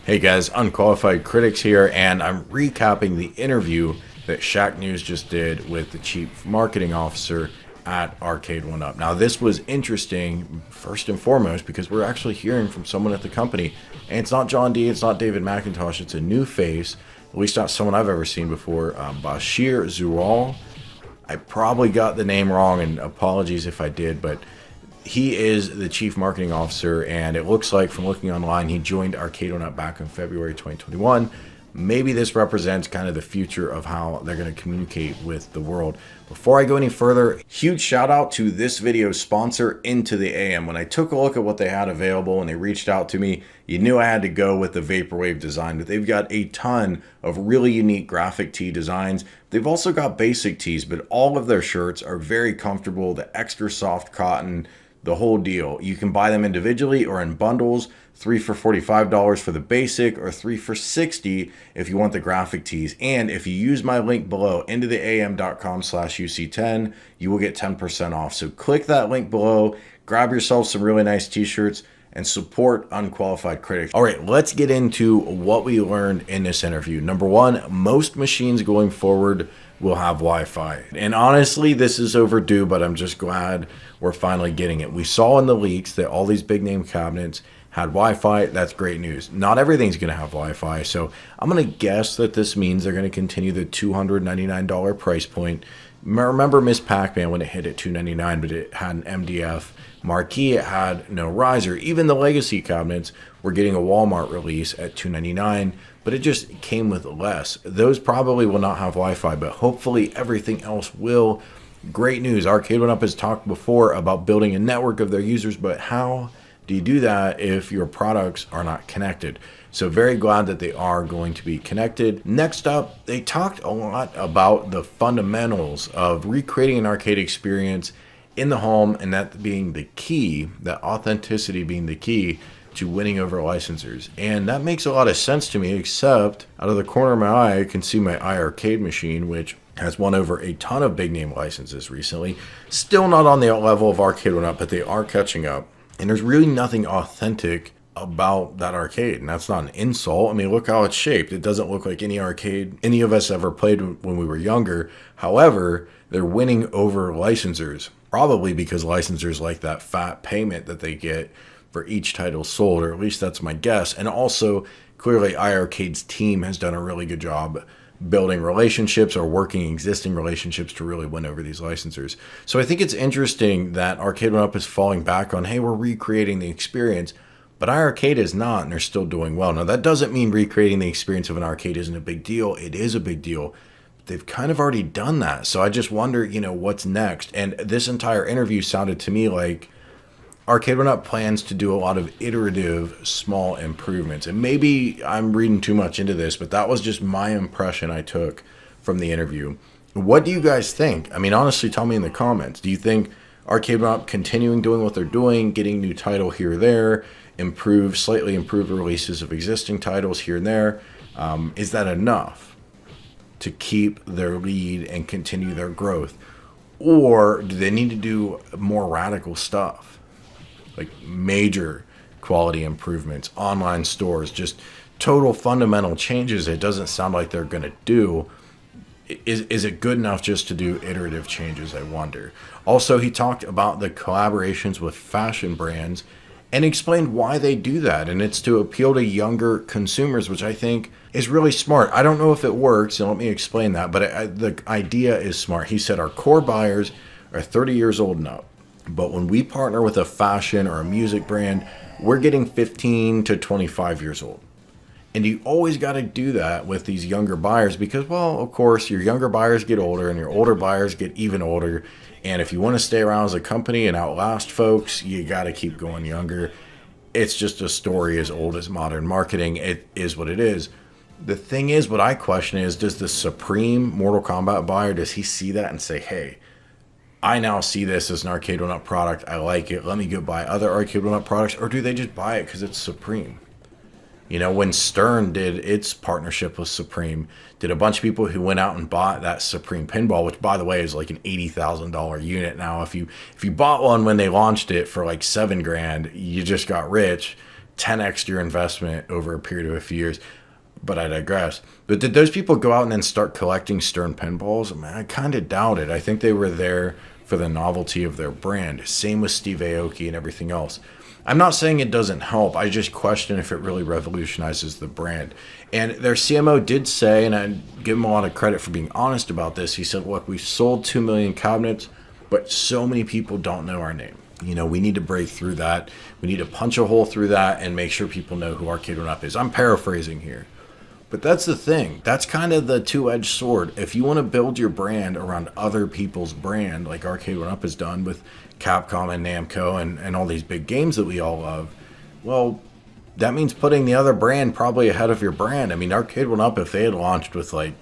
Hey guys, Unqualified Critics here, and I'm recapping the interview that Shack News just did with the Chief Marketing Officer at Arcade1up. Now, this was interesting, first and foremost, because we're actually hearing from someone at the company, and it's not John D, it's not David McIntosh, it's a new face, at least not someone I've ever seen before, Bashir Zural. I probably got the name wrong, and apologies if I did, but he is the Chief Marketing Officer, and it looks like from looking online, he joined Arcade1up back in February 2021. Maybe this represents kind of the future of how they're going to communicate with the world. Before I go any further, huge shout out to this video's sponsor, Into the AM. When I took a look at what they had available and they reached out to me, you knew I had to go with the Vaporwave design, but they've got a ton of really unique graphic tee designs. They've also got basic tees, but all of their shirts are very comfortable, the extra soft cotton, the whole deal. You can buy them individually or in bundles, 3 for $45 for the basic or 3 for $60 if you want the graphic tees. And if you use my link below, intotheam.com/UC10, you will get 10% off. So click that link below, grab yourself some really nice t-shirts, and support Unqualified Critics. All right, let's get into what we learned in this interview. Number one, most machines going forward will have Wi-Fi. And honestly, this is overdue, but I'm just glad we're finally getting it. We saw in the leaks that all these big name cabinets had Wi-Fi. That's great news. Not everything's going to have Wi-Fi, so I'm going to guess that this means they're going to continue the $299 price point. Remember Miss Pac-Man when it hit at $299, but it had an MDF marquee, it had no riser. Even the legacy cabinets were getting a Walmart release at $299, but it just came with less. Those probably will not have Wi-Fi, but hopefully everything else will. Great news. Arcade1up has talked before about building a network of their users, but how do you do that if your products are not connected? So very glad that they are going to be connected. Next up, they talked a lot about the fundamentals of recreating an arcade experience in the home, and that being the key, that authenticity being the key to winning over licensors. And that makes a lot of sense to me, except out of the corner of my eye, I can see my iArcade machine, which has won over a ton of big name licenses recently. Still not on the level of Arcade1up, but they are catching up. And there's really nothing authentic about that arcade, and that's not an insult. I mean, look how it's shaped. It doesn't look like any arcade any of us ever played when we were younger. However, they're winning over licensors, probably because licensors like that fat payment that they get for each title sold, or at least that's my guess. And also, clearly, iArcade's team has done a really good job building relationships or working existing relationships to really win over these licensors. So I think it's interesting that Arcade1up is falling back on, hey, we're recreating the experience, but iArcade is not, and they're still doing well. Now, that doesn't mean recreating the experience of an arcade isn't a big deal. It is a big deal. But they've kind of already done that. So I just wonder, what's next? And this entire interview sounded to me like Arcade1up plans to do a lot of iterative small improvements. And maybe I'm reading too much into this, but that was just my impression I took from the interview. What do you guys think? I mean, honestly, tell me in the comments. Do you think Arcade1up continuing doing what they're doing, getting new title here or there, slightly improve the releases of existing titles here and there, is that enough to keep their lead and continue their growth? Or do they need to do more radical stuff? Like major quality improvements, online stores, just total fundamental changes it doesn't sound like they're going to do. Is it good enough just to do iterative changes, I wonder? Also, he talked about the collaborations with fashion brands and explained why they do that. And it's to appeal to younger consumers, which I think is really smart. I don't know if it works, and let me explain that, but the idea is smart. He said our core buyers are 30 years old and up. But when we partner with a fashion or a music brand, we're getting 15 to 25 years old. And you always got to do that with these younger buyers because, well, of course, your younger buyers get older and your older buyers get even older. And if you want to stay around as a company and outlast folks, you got to keep going younger. It's just a story as old as modern marketing. It is what it is. The thing is, what I question is, does the Supreme Mortal Kombat buyer, does he see that and say, hey, I now see this as an Arcade1up product. I like it. Let me go buy other Arcade1up products. Or do they just buy it because it's Supreme? When Stern did its partnership with Supreme, did a bunch of people who went out and bought that Supreme pinball, which by the way is like an $80,000 unit now. If you bought one when they launched it for like $7,000, you just got rich. 10x your investment over a period of a few years. But I digress. But did those people go out and then start collecting Stern pinballs? I mean, I kind of doubt it. I think they were there for the novelty of their brand. Same with Steve Aoki and everything else. I'm not saying it doesn't help. I just question if it really revolutionizes the brand. And their CMO did say, and I give him a lot of credit for being honest about this, he said, look, we've sold 2 million cabinets, but so many people don't know our name. You know, we need to break through that. We need to punch a hole through that and make sure people know who Arcade1up is. I'm paraphrasing here. But that's the thing. That's kind of the two-edged sword. If you want to build your brand around other people's brand, like Arcade1up has done with Capcom and Namco and all these big games that we all love, well, that means putting the other brand probably ahead of your brand. I mean, Arcade1up, if they had launched with like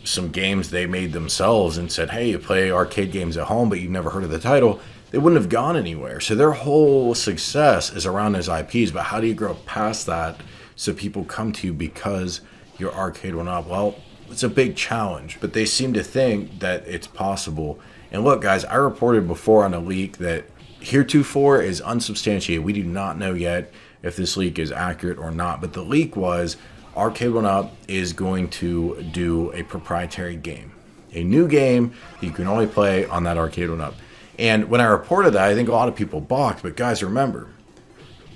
some games they made themselves and said, hey, you play arcade games at home, but you've never heard of the title, they wouldn't have gone anywhere. So their whole success is around those IPs. But how do you grow past that so people come to you because you're Arcade1up? Well, it's a big challenge, but they seem to think that it's possible. And look, guys, I reported before on a leak that heretofore is unsubstantiated. We do not know yet if this leak is accurate or not, but the leak was Arcade1up is going to do a proprietary game, a new game that you can only play on that Arcade1up. And when I reported that, I think a lot of people balked, but guys, remember,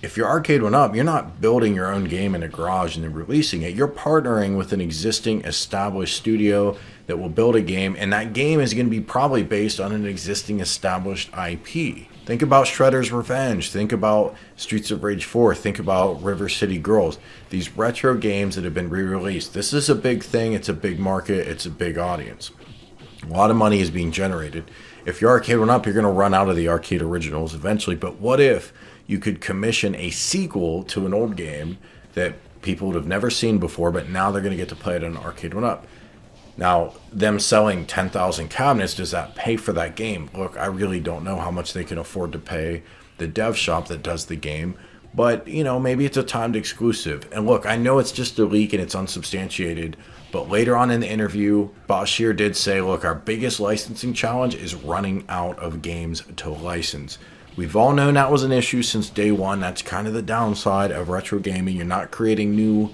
if you're Arcade1up, you're not building your own game in a garage and then releasing it. You're partnering with an existing established studio that will build a game, and that game is going to be probably based on an existing established IP. Think about Shredder's Revenge. Think about Streets of Rage 4. Think about River City Girls. These retro games that have been re-released. This is a big thing. It's a big market. It's a big audience. A lot of money is being generated. If you're Arcade1up, you're going to run out of the arcade originals eventually. But what if you could commission a sequel to an old game that people would have never seen before, but now they're going to get to play it on Arcade1up? Now, them selling 10,000 cabinets, does that pay for that game? Look, I really don't know how much they can afford to pay the dev shop that does the game, but, you know, maybe it's a timed exclusive. And look, I know it's just a leak and it's unsubstantiated, but later on in the interview, Bashir did say, look, our biggest licensing challenge is running out of games to license. We've all known that was an issue since day one. That's kind of the downside of retro gaming. You're not creating new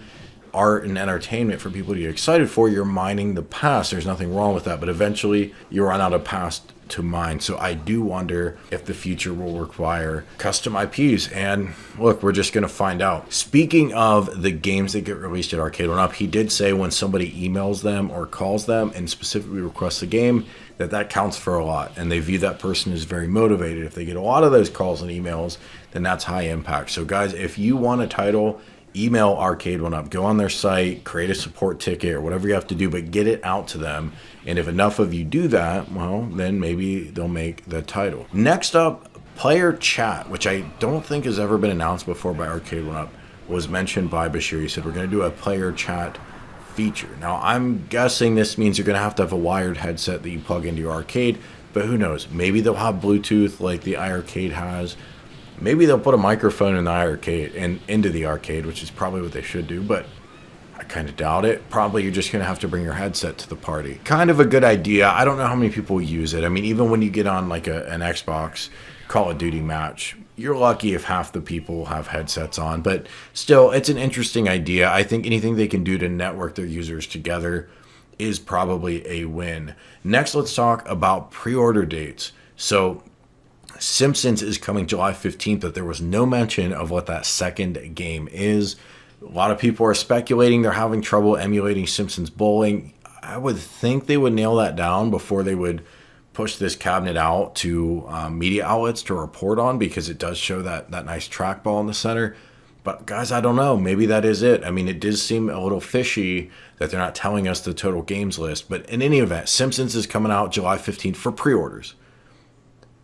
art and entertainment for people to get excited for. You're mining the past. There's nothing wrong with that, but eventually you run out of past to mine. So I do wonder if the future will require custom IPs, and look, we're just going to find out. Speaking of the games that get released at Arcade1up, he did say when somebody emails them or calls them and specifically requests a game, that counts for a lot, and they view that person as very motivated. If they get a lot of those calls and emails, then that's high impact. So guys, if you want a title, email Arcade1up. Go on their site, create a support ticket or whatever you have to do, but get it out to them. And if enough of you do that, well, then maybe they'll make the title. Next up, player chat, which I don't think has ever been announced before by Arcade1up, was mentioned by Bashir. He said, we're going to do a player chat feature. Now, I'm guessing this means you're going to have a wired headset that you plug into your arcade, but who knows? Maybe they'll have Bluetooth like the iArcade has. Maybe they'll put a microphone in the iArcade and into the arcade, which is probably what they should do, but I kind of doubt it. Probably you're just going to have to bring your headset to the party. Kind of a good idea. I don't know how many people use it. I mean, even when you get on like an Xbox Call of Duty match, you're lucky if half the people have headsets on, but still, it's an interesting idea. I think anything they can do to network their users together is probably a win. Next, let's talk about pre-order dates. So Simpsons is coming July 15th, but there was no mention of what that second game is. A lot of people are speculating they're having trouble emulating Simpsons Bowling. I would think they would nail that down before they would push this cabinet out to media outlets to report on, because it does show that nice trackball in the center. But guys, I don't know. Maybe that is it. I mean, it does seem a little fishy that they're not telling us the total games list. But in any event, Simpsons is coming out July 15th for pre-orders.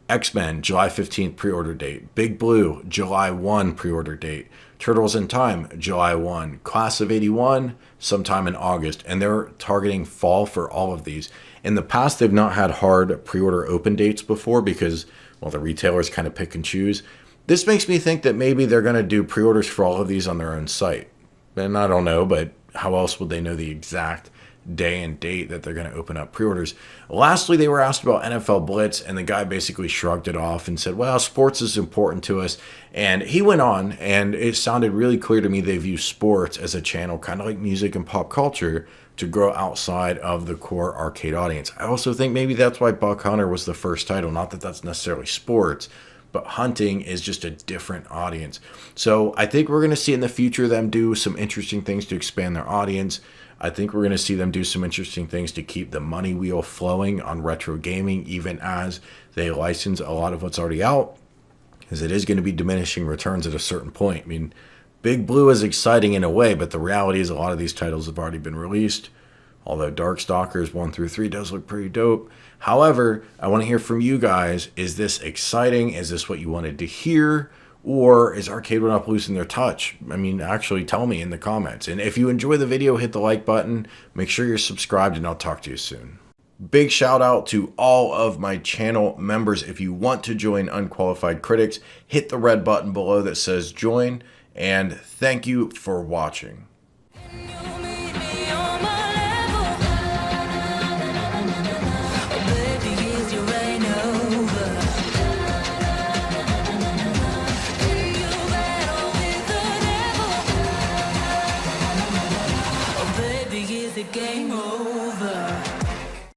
X-Men, July 15th pre-order date. Big Blue, July 1 pre-order date. Turtles in Time, July 1. Class of 81, sometime in August. And they're targeting fall for all of these. In the past, they've not had hard pre-order open dates before because, well, the retailers kind of pick and choose. This makes me think that maybe they're going to do pre-orders for all of these on their own site. And I don't know, but how else would they know the exact day and date that they're going to open up pre-orders. Lastly, they were asked about NFL Blitz, and the guy basically shrugged it off and said, well, sports is important to us. And he went on, and it sounded really clear to me they view sports as a channel, kind of like music and pop culture, to grow outside of the core arcade audience. I also think maybe that's why Buck Hunter was the first title. Not that that's necessarily sports, but hunting is just a different audience. So I think we're going to see in the future them do some interesting things to expand their audience. I think we're going to see them do some interesting things to keep the money wheel flowing on retro gaming, even as they license a lot of what's already out, because it is going to be diminishing returns at a certain point. I mean, Big Blue is exciting in a way, but the reality is a lot of these titles have already been released. Although Darkstalkers 1 through 3 does look pretty dope. However, I want to hear from you guys. Is this exciting? Is this what you wanted to hear? Or is Arcade1up losing their touch? I mean, actually tell me in the comments. And if you enjoy the video, hit the like button. Make sure you're subscribed, and I'll talk to you soon. Big shout out to all of my channel members. If you want to join Unqualified Critics, hit the red button below that says join. And thank you for watching. Game over.